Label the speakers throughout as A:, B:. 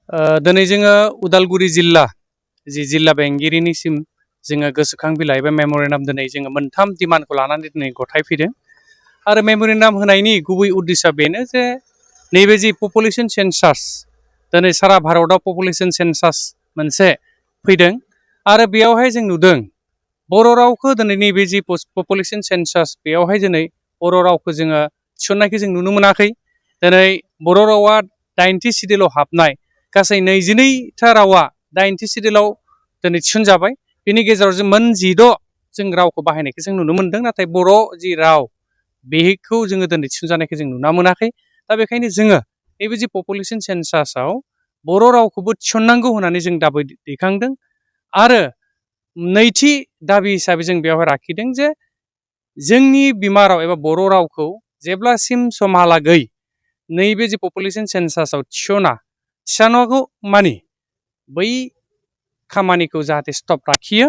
A: दिनै जोङो उदालगुरि जिल्ला जिल्ला बेंगिरिनिसिम जोङो गोसोखां बिलाइ एबा मेम'रेन्डाम दिनै जोङो मोनथाम डिमान्डखौ लानानै दिनै गथायफैदों आरो मेम'रेन्डाम होनायनि गुबै उद्देश्यआ बेनो जे नैबे जि पपुलेसन सेन्सास दिनै सारा भारतआव पपुलेसन सेन्सास मोनसे फैदों आरो बेयावहाय जों नुदों बर' रावखौ दिनै नैबे जि पपुलेसन सेन्सास बेयावहाय दिनै बर' रावखौ जोङो थिसननायखौ जों नुनो मोनाखै। दिनै बर' रावा 90 सिडिउलाव हाबनाय गासै 22था रावा 90 सिडिउलाव दिनै थिसनजाबाय। बेनि गेजेराव जों मोन 16 जों रावखौ बाहायनायखौ जों नुनो मोनदों, नाथाय बर' जि राव बेखौ जोङो दिनै थिसनजानायखौ जों नुना मोनाखै। दा बेखायनो जोङो नैबे जि पपुलेसन सेन्सासाव बर' रावखौबो थिसननांगौ होननानै जों दाबि दैखांदों आरो नैथि दाबि हिसाबै जों बेवहाय लाखिदों जे जोंनि बिमा राव एबा बर' रावखौ जेब्लासिम समहालागै नैबे जि पपुलेसन सेन्सासाव थिसनागौ मानि बै खामानिखौ जाहाथे स्टप लाखियो।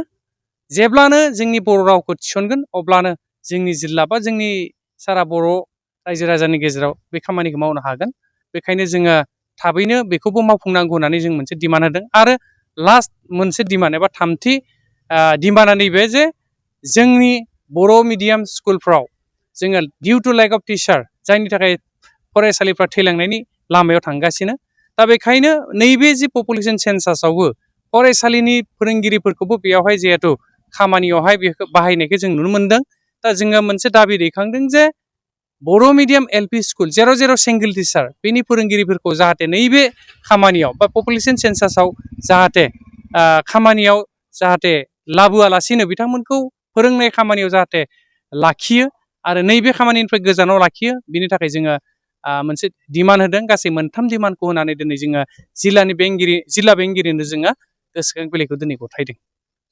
A: जेब्लानो जोंनि बर' रावखौ थिसनगोन अब्लानो जोंनि जिल्ला बा जोंनि सारा बर' रायजो राजानि गेजेराव बे खामानिखौ मावनो हागोन। बेखायनो जोङो थाबैनो बेखौबो मावफुंनांगौ होननानै जों मोनसे डिमान्ड होदों आरो लास्ट मोनसे डिमान्ड एबा थामथि डिमान्डआ नैबे जे जोंनि बर' मिडियाम स्कुलफ्राव जोङो डिउ टु लेक अफ टिचार जायनि थाखाय फरायसालिफ्रा थैलांनायनि लामायाव थांगासिनो। दा बेखायनो नैबे जि पपुलेसन सेन्सासावबो फरायसालिनि फोरोंगिरिफोरखौबो बेयावहाय जिहेथु खामानियावहाय बेखौ बाहायनायखौ जों नुनो मोनदों। दा जोङो मोनसे दाबि दैखांदों जे बर' मिडियाम एलपि स्कुल जेराव सिंगल टिचार बेनि फोरोंगिरिफोरखौ जाहाथे नैबे खामानियाव बा पपुलेसन सेन्सासाव जाहाथे खामानियाव जाहाथे लाबोआलासिनो बिथांमोनखौ फोरोंनाय खामानियाव जाहाथे लाखियो आरो नैबे खामानिनिफ्राय गोजानाव लाखियो। बिनि थाखाय जोङो मोनसे डिमान्ड होदों। गासै मोनथाम डिमान्डखौ होनानै दिनै जोङो जिल्ला बेंगिरिनो जोङो गोसोखां बिलाइखौ दिनै गथायदों।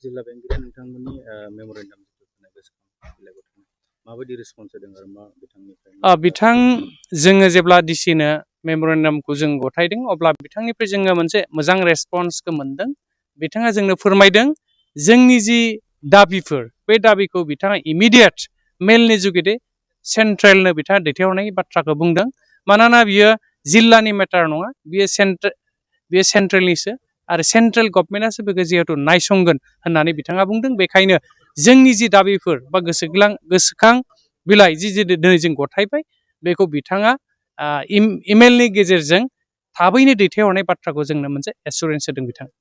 B: जिल्ला बेंगिरिया नोंथांमोननि मेम'रेन्डाम गोसोखां बिलाइ गथायनाय माबायदि रेसपन्स होदों आरो मा बिथांनिफ्राय
A: जोङो जेब्ला डिसिनो मेम'रेन्डामखौ जों गथायदों अब्ला बिथांनिफ्राय जोङो मोनसे मोजां रेसपन्सखौ मोनदों। बिथाङा जोंनो फोरमायदों जोंनि जि दाबिफोर बे दाबिखौ बिथाङा इमिडियेट मेलनि जुगिदे सेन्ट्रेलनो बिथाङा दैथायहरनाय बाथ्राखौ बुंदों। मानोना बियो जिल्लानि मेटार नङा, बियो सेन्ट्रेलनिसो आरो सेन्ट्रेल गभर्नमेन्टआसो बेखौ जिहेतु नायसंगोन होननानै बिथाङा बुंदों। बेखायनो जोंनि जि दाबिफोर बा गोसोखां बिलाइ जि दिनै जों गथायबाय बेखौ बिथाङा इमेलनि गेजेरजों थाबैनो दैथायहरनाय बाथ्राखौ जोंनो मोनसे एसुरेन्स होदों बिथाङा।